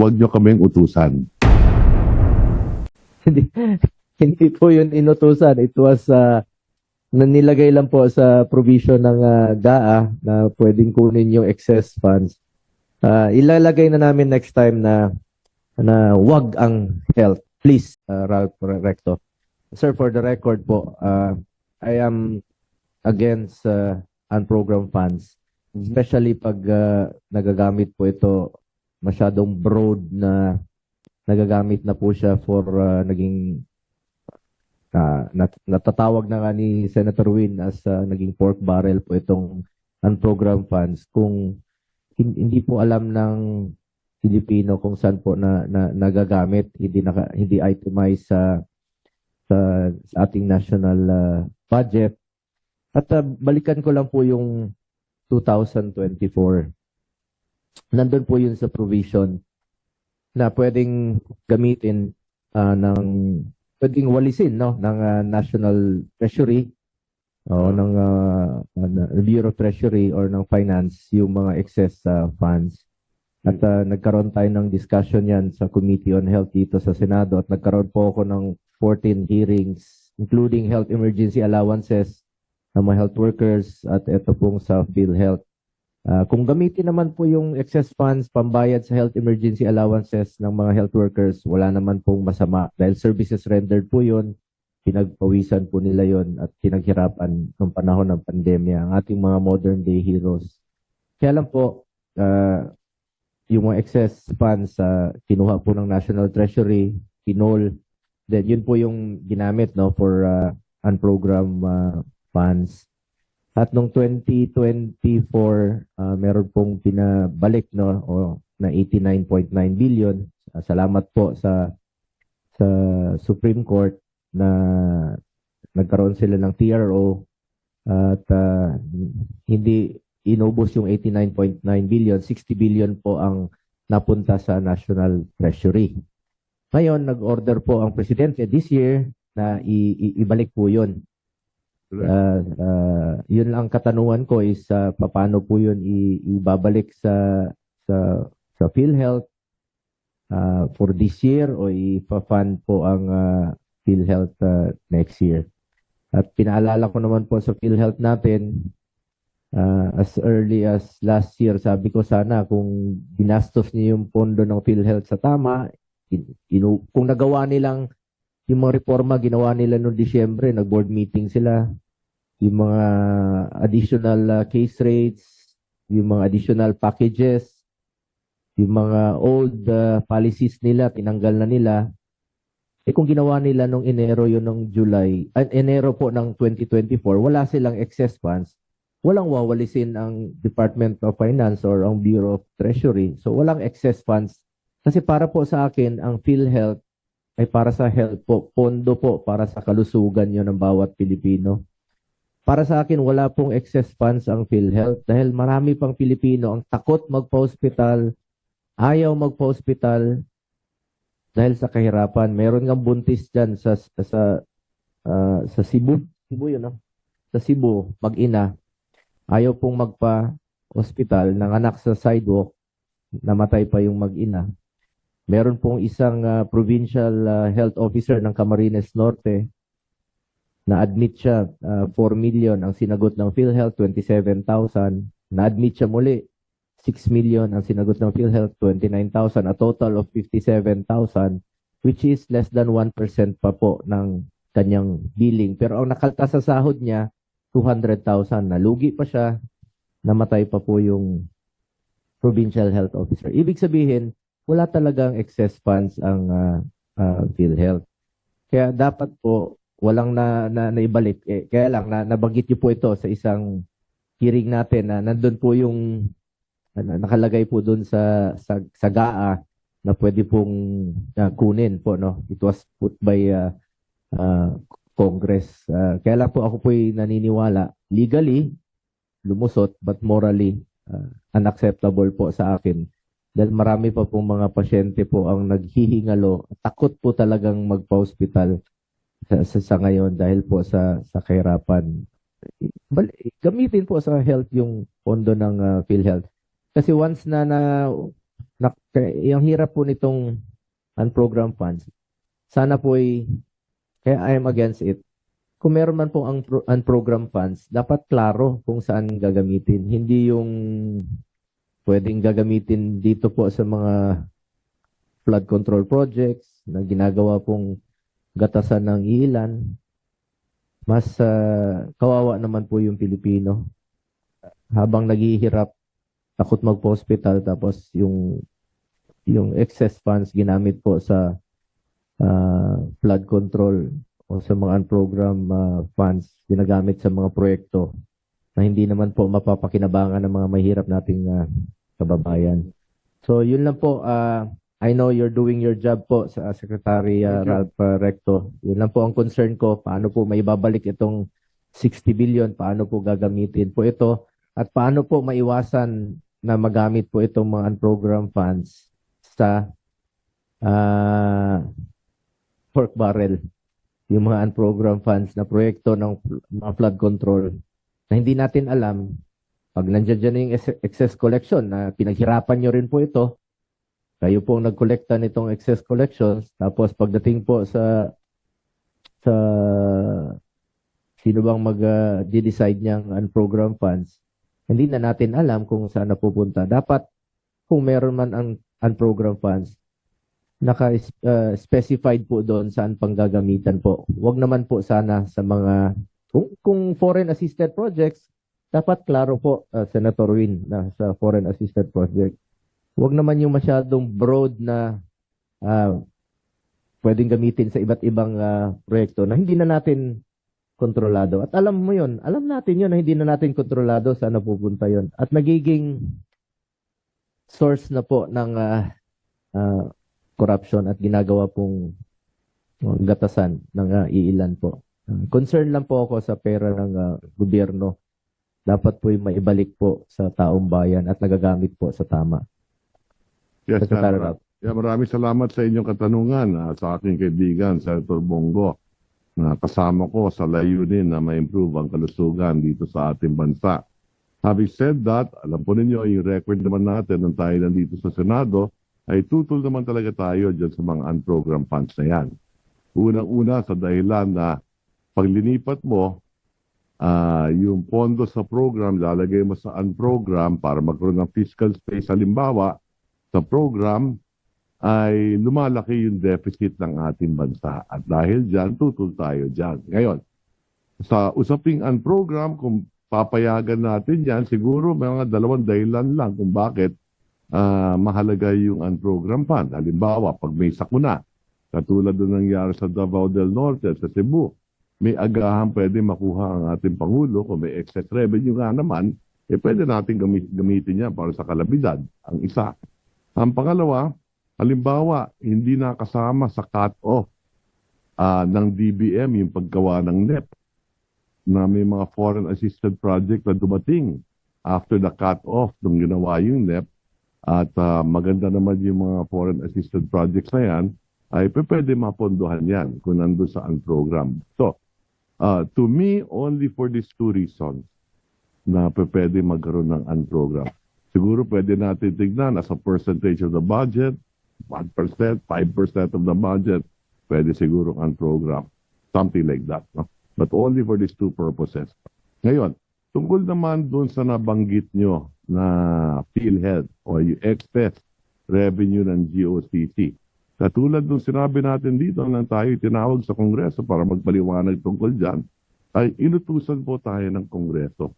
huwag nyo kaming utusan. Hindi, hindi po yun inutusan. It was nilagay lang po sa provision ng GAA na pwedeng kunin yung excess funds. Ilalagay na namin next time na wag ang health. Please, Ralph Recto. Sir, for the record po, I am against unprogrammed funds. Especially pag nagagamit po ito masyadong broad na nagagamit na po siya for naging natatawag na nga ni Senator Win as naging pork barrel po itong unprogrammed funds. Kung hindi po alam ng Pilipino kung saan po nagagamit, hindi itemize sa ating national budget. At balikan ko lang po yung 2024. Nandun po yun sa provision na pwedeng gamitin pwedeng walisin ng National Treasury o ng Bureau of Treasury or ng Finance yung mga excess funds. At nagkaroon tayo ng discussion yan sa Committee on Health dito sa Senado at nagkaroon po ako ng 14 hearings including health emergency allowances ng mga health workers at ito pong sa PhilHealth. Kung gamitin naman po yung excess funds pambayad sa health emergency allowances ng mga health workers, wala naman pong masama dahil services rendered po yun, pinagpawisan po nila yon at pinaghirapan ng panahon ng pandemya ang ating mga modern day heroes. Kaya lang po, yung mga excess funds kinuha po ng National Treasury, pinol, then yun po yung ginamit for unprogrammed funds. At noong 2024, meron pong pinabalik na 89.9 billion. Salamat po sa Supreme Court na nagkaroon sila ng TRO at hindi inubos yung 89.9 billion, 60 billion po ang napunta sa National Treasury. Ngayon, nag-order po ang Presidente this year na ibalik po yun. Yun ang katanungan ko is paano po yun ibabalik sa PhilHealth for this year o ipa-fund po ang PhilHealth next year. At pinaalala ko naman po sa PhilHealth natin as early as last year, sabi ko sana kung binastos niyo yung pondo ng PhilHealth sa tama, kung nagawa nilang yung mga reforma ginawa nila noong Disyembre, nag-board meeting sila, yung mga additional case rates, yung mga additional packages, yung mga old policies nila, tinanggal na nila. Kung ginawa nila nung Enero yun ng Enero po ng 2024, wala silang excess funds, walang wawalisin ang Department of Finance or ang Bureau of Treasury. So walang excess funds. Kasi para po sa akin, ang PhilHealth ay para sa health po, pondo po para sa kalusugan nyo ng bawat Pilipino. Para sa akin, wala pong excess funds ang PhilHealth dahil marami pang Pilipino ang takot magpa-hospital, ayaw magpa-hospital dahil sa kahirapan. Meron ng buntis dyan sa Cebu. Cebu yun, no? Sa Cebu, mag-ina. Ayaw pong magpa-hospital, nanganak sa sidewalk, namatay pa yung mag-ina. Meron pong isang provincial health officer ng Camarines Norte na-admit siya, 4 million ang sinagot ng PhilHealth, 27,000. Na-admit siya muli, 6 million ang sinagot ng PhilHealth, 29,000. A total of 57,000, which is less than 1% pa po ng kanyang billing. Pero ang nakalta sa sahod niya, 200,000. Nalugi pa siya, namatay pa po yung provincial health officer. Ibig sabihin, wala talagang excess funds ang PhilHealth. Kaya dapat po, walang naibalik. Kaya lang, nabanggit niyo po ito sa isang hearing natin na nandun po yung nakalagay po dun sa GAA na pwede pong kunin po. No? It was put by Congress. Kaya lang po ako po'y naniniwala. Legally, lumusot, but morally, unacceptable po sa akin. Dahil marami pa pong mga pasyente po ang naghihingalo. Takot po talagang magpa-hospital sa ngayon dahil po sa kahirapan. Gamitin po sa health yung pondo ng PhilHealth. Kasi once na yung hirap po nitong unprogrammed funds, sana po kaya I am against it. Kung meron man po ang unprogrammed funds, dapat klaro kung saan gagamitin. Hindi yung pwedeng gagamitin dito po sa mga flood control projects na ginagawa pong gatasan ng ilan. Mas kawawa naman po yung Pilipino. Habang naghihirap, takot magpa-hospital, tapos yung excess funds ginamit po sa flood control o sa mga unprogrammed funds ginagamit sa mga proyekto na hindi naman po mapapakinabangan ng mga mahirap nating kababayan. So yun lang po. I know you're doing your job po sa Secretary Ralph Recto. Yun lang po ang concern ko. Paano po maibabalik itong 60 billion? Paano po gagamitin po ito? At paano po maiwasan na magamit po itong mga unprogrammed funds sa pork barrel? Yung mga unprogrammed funds na proyekto ng mga flood control na hindi natin alam. Pag nandiyan dyan yung excess collection na pinaghirapan nyo rin po ito, kayo po ang nagkolekta nitong excess collections, tapos pagdating po sa sino bang mag-decide niyang unprogrammed funds, hindi na natin alam kung saan napupunta. Dapat kung meron man ang unprogrammed funds, naka-specified po doon saan panggagamitan po. Huwag naman po sana sa mga, kung foreign assisted projects, dapat klaro po, Senator Win, na sa foreign assisted project. Huwag naman yung masyadong broad na pwedeng gamitin sa iba't ibang proyekto na hindi na natin kontrolado. At alam mo yun, alam natin yun na hindi na natin kontrolado saan napupunta yun. At nagiging source na po ng corruption at ginagawa pong gatasan ng iilan po. Concern lang po ako sa pera ng gobyerno. Dapat po yung maibalik po sa taong bayan at nagagamit po sa tama. Yes, maraming salamat sa inyong katanungan sa aking kaibigan, Senator Bongo, na kasama ko sa layunin na ma-improve ang kalusugan dito sa ating bansa. Having said that, alam po ninyo, yung record naman natin nang tayo nandito sa Senado, ay tutol naman talaga tayo dyan sa mga unprogrammed funds na yan. Unang-una sa dahilan na paglinipat mo, yung pondo sa program, lalagay mo sa unprogram para magkaroon ng fiscal space. Halimbawa, sa program ay lumalaki yung deficit ng ating bansa. At dahil dyan, tutol tayo dyan. Ngayon, sa usaping unprogram, kung papayagan natin yan, siguro may mga dalawang dahilan lang kung bakit mahalaga yung unprogram fund. Halimbawa, pag may sakuna, katulad doon nangyari sa Davao del Norte, sa Cebu, may agahan pwede makuha ang ating Pangulo. Kung may excess revenue nga naman, pwede natin gamitin yan para sa kalabidad, ang isa. Ang pangalawa, halimbawa, hindi nakasama sa cut-off ng DBM yung paggawa ng NEP na may mga foreign assisted project na dumating after the cut-off nung ginawa yung NEP at maganda naman yung mga foreign assisted projects na yan, ay pwede mapondohan yan kung nandun sa program. So, to me, only for these two reasons na pwede magkaroon ng unprogram. Siguro pwede natin tignan as a percentage of the budget, 1%, 5% of the budget, pwede siguro unprogram. Something like that. No? But only for these two purposes. Ngayon, tungkol naman doon sa nabanggit nyo na PhilHealth o yung excess revenue ng GOCC. Katulad nung sinabi natin dito nang tayo tinawag sa Kongreso para magpaliwanag tungkol dyan, ay inutusan po tayo ng Kongreso.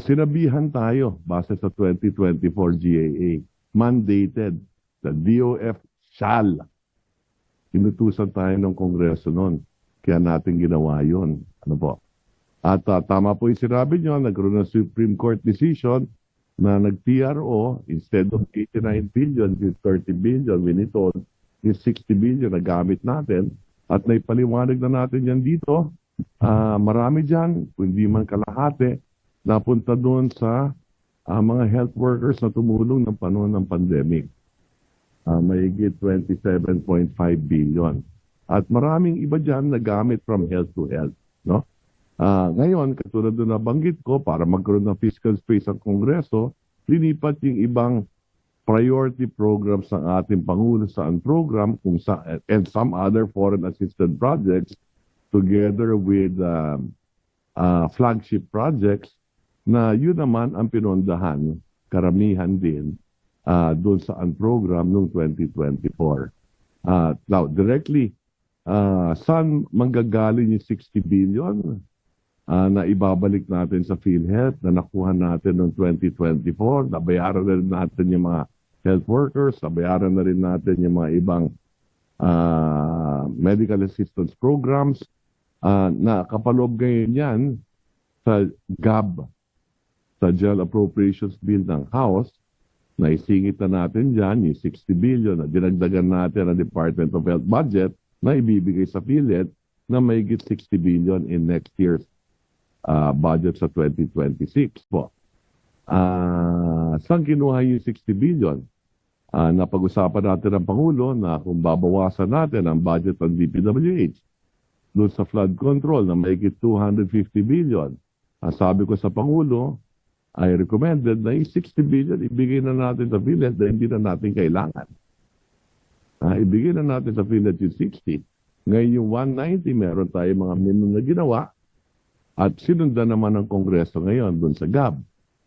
Sinabihan tayo base sa 2024 GAA, mandated, the DOF shall. Inutusan tayo ng Kongreso noon. Kaya natin ginawa yun. Ano po? At tama po yung sinabi nyo, nagkaroon ng Supreme Court decision na nag-TRO, instead of 89 billion, yung 30 billion, winitol, yung 60 billion na gamit natin. At naipaliwanag na natin yan dito. Marami dyan, hindi man kalahati, napunta doon sa mga health workers na tumulong ng panahon ng pandemic. Mahigit 27.5 billion. At maraming iba dyan na gamit from health to health. No? Ngayon, katulad doon na banggit ko, para magkaroon ng fiscal space ang Kongreso, linipat yung ibang priority programs ng ating Pangulo sa program and some other foreign assisted projects together with flagship projects na yun naman ang pinondahan, karamihan din doon sa program noong 2024. Now, directly, saan manggagaling yung 60 billion na ibabalik natin sa PhilHealth na nakuha natin noong 2024? Nabayaran na rin natin yung mga health workers, nabayaran na rin natin yung mga ibang medical assistance programs na kapaloob ngayon yan sa GAB, sa General Appropriations Bill ng House. Naisingit na natin dyan yung 60 billion na dinagdagan natin ang Department of Health budget na ibibigay sa PhilHealth na mahigit 60 billion in next year's budget sa 2026 po. Saan kinuha yung 60 billion? Napag-usapan natin ng Pangulo na kung babawasan natin ang budget ng DPWH doon sa flood control na mahigit 250 billion. Ang sabi ko sa Pangulo, I recommended na yung 60 billion ibigay na natin sa PhilHealth na hindi na natin kailangan. Ibigay na natin sa PhilHealth yung 60. Ngayon yung 190, meron tayo mga minimum na ginawa at sinundan naman ng Kongreso ngayon doon sa GAB.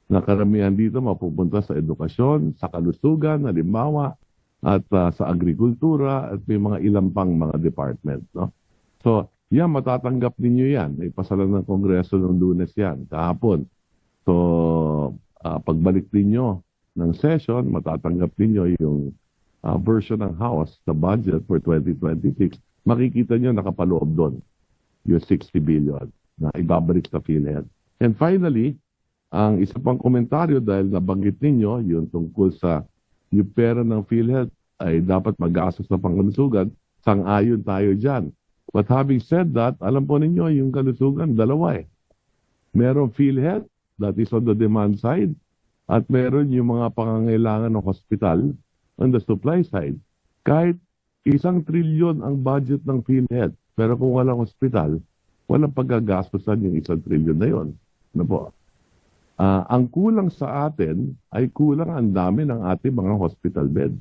Na karamihan dito mapupunta sa edukasyon, sa kalusugan, halimbawa, at sa agrikultura at may mga ilang pang mga department. No? So, yan, matatanggap ninyo yan. Ipasala ng Kongreso ng Lunes yan, kahapon. So, pagbalik ninyo ng session, matatanggap ninyo yung version ng House sa budget for 2026. Makikita nyo nakapaloob doon yung 60 billion na ibabalik sa PhilHealth. And finally, ang isa pang komentaryo dahil nabanggit ninyo yung tungkol sa yung pera ng PhilHealth ay dapat mag-gastos sa pangkalusugan, sang-ayon tayo dyan. But having said that, alam po ninyo yung kalusugan, dalawa eh. Merong PhilHealth that is on the demand side at meron yung mga pangangailangan ng hospital on the supply side. Kahit 1 trilyon ang budget ng PhilHealth, pero kung walang hospital, walang pagagastosan yung 1 trilyon na yon. Ano po? Ang kulang sa atin ay kulang ang dami ng ating mga hospital bed.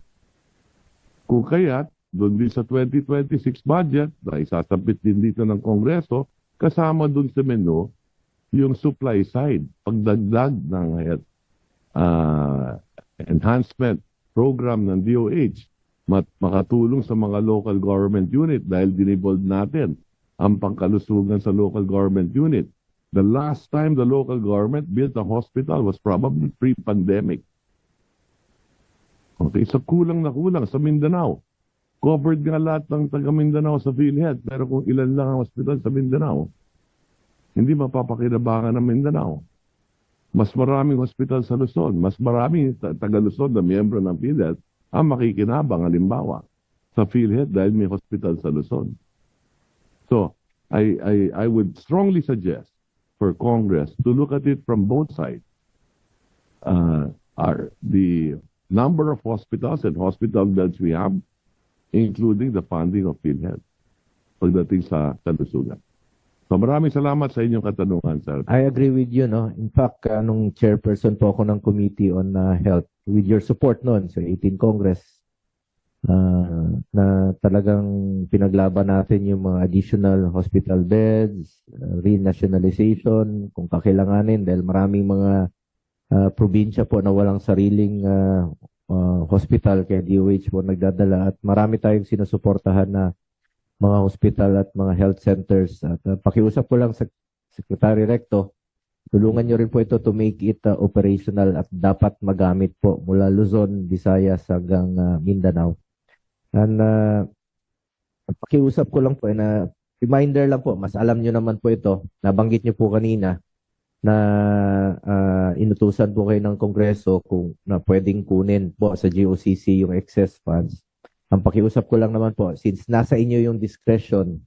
Kung kaya't, doon din sa 2026 budget, na isasabit din dito ng Kongreso, kasama doon sa menu, yung supply side, pagdagdag ng enhancement program ng DOH, makatulong sa mga local government unit dahil dinibold natin ang pangkalusugan sa local government unit. The last time the local government built a hospital was probably pre-pandemic. Okay, so kulang na kulang sa Mindanao. Covered nga lahat ng taga Mindanao sa PhilHealth, pero kung ilan lang ang hospital sa Mindanao, hindi mapapakinabangan ng Mindanao. Mas maraming hospital sa Luzon, mas maraming taga Luzon na miyembro ng PhilHealth ang makikinabang, halimbawa, sa PhilHealth dahil may hospital sa Luzon. So, I would strongly suggest for Congress to look at it from both sides. The number of hospitals and hospital beds we have, including the funding of PhilHealth pagdating sa kalusugan. So maraming salamat sa inyong katanungan, sir. I agree with you, no? In fact, nung chairperson po ako ng Committee on Health, with your support noon sa 18 Congress, na talagang pinaglaban natin yung mga additional hospital beds, renationalization, kung kakailanganin, dahil maraming mga probinsya po na walang sariling hospital, kaya DOH po nagdadala at marami tayong sinusuportahan na mga hospital at mga health centers. At pakiusap ko lang sa Secretary Recto, tulungan nyo rin po ito to make it operational at dapat magamit po mula Luzon, Visayas hanggang Mindanao. And pakiusap ko lang po na reminder lang po, mas alam nyo naman po ito, nabanggit nyo po kanina na inutusan po kayo ng Kongreso kung na pwedeng kunin po sa GOCC yung excess funds. Ang pakiusap ko lang naman po, since nasa inyo yung discretion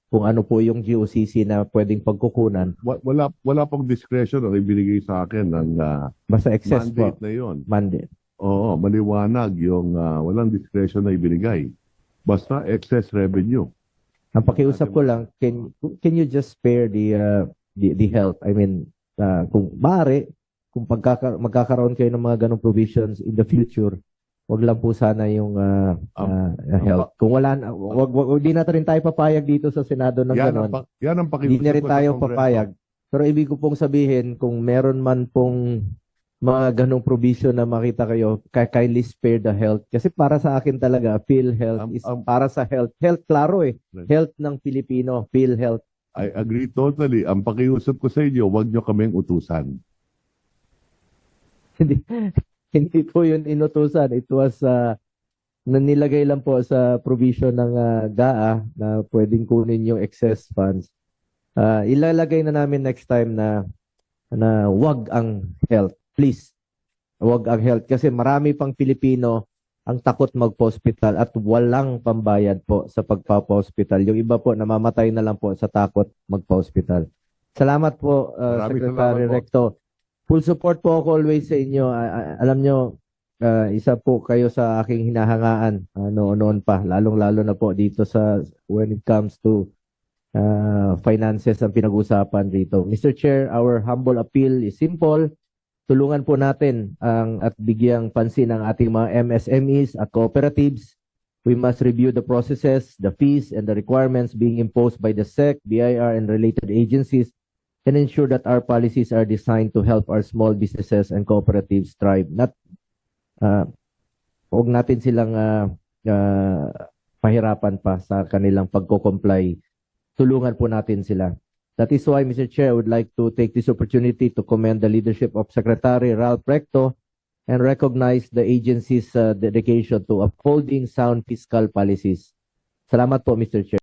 kung ano po yung GOCC na pwedeng pagkukunan. Wala pong discretion ang ibinigay sa akin ng basta excess mandate po. na yun. Mandate. Oo, maliwanag yung walang discretion na ibinigay. Basta excess revenue. Ang pakiusap ko lang, can you just spare the health? I mean, kung maaari, kung magkakaroon kayo ng mga ganong provisions in the future, wag lang po sana yung health. Kung wala na, wag di na rin tayo papayag dito sa Senado ng ganon. Yan ang Hindi pakiusap na rin ko sa tayo Kongreso. papayag. Pero ibig ko pong sabihin, kung meron man pong mga ganong provision na makita kayo, kindly spare the health. Kasi para sa akin talaga, PhilHealth is para sa health. Health, klaro eh. Right. Health ng Pilipino, PhilHealth. I agree totally. Ang pakiusap ko sa inyo, huwag nyo kaming utusan. Hindi po yun inutusan. It was nanilagay lang po sa provision ng GAA na pwedeng kunin yung excess funds. Ilalagay na namin next time na wag ang health. Please. Wag ang health. Kasi marami pang Pilipino ang takot magpa-hospital at walang pambayad po sa pagpapa-hospital. Yung iba po namamatay na lang po sa takot magpa-hospital. Salamat po, Maraming Secretary salamat po. Recto. Full support po ako always sa inyo. Alam nyo, isa po kayo sa aking hinahangaan noon pa, lalong-lalo na po dito sa when it comes to finances ang pinag-usapan dito. Mr. Chair, our humble appeal is simple. Tulungan po natin at bigyang pansin ang ating mga MSMEs at cooperatives. We must review the processes, the fees, and the requirements being imposed by the SEC, BIR, and related agencies and ensure that our policies are designed to help our small businesses and cooperatives thrive. Huwag natin silang pahirapan pa sa kanilang pagko-comply. Tulungan po natin sila. That is why, Mr. Chair, I would like to take this opportunity to commend the leadership of Secretary Ralph Recto and recognize the agency's dedication to upholding sound fiscal policies. Salamat po, Mr. Chair.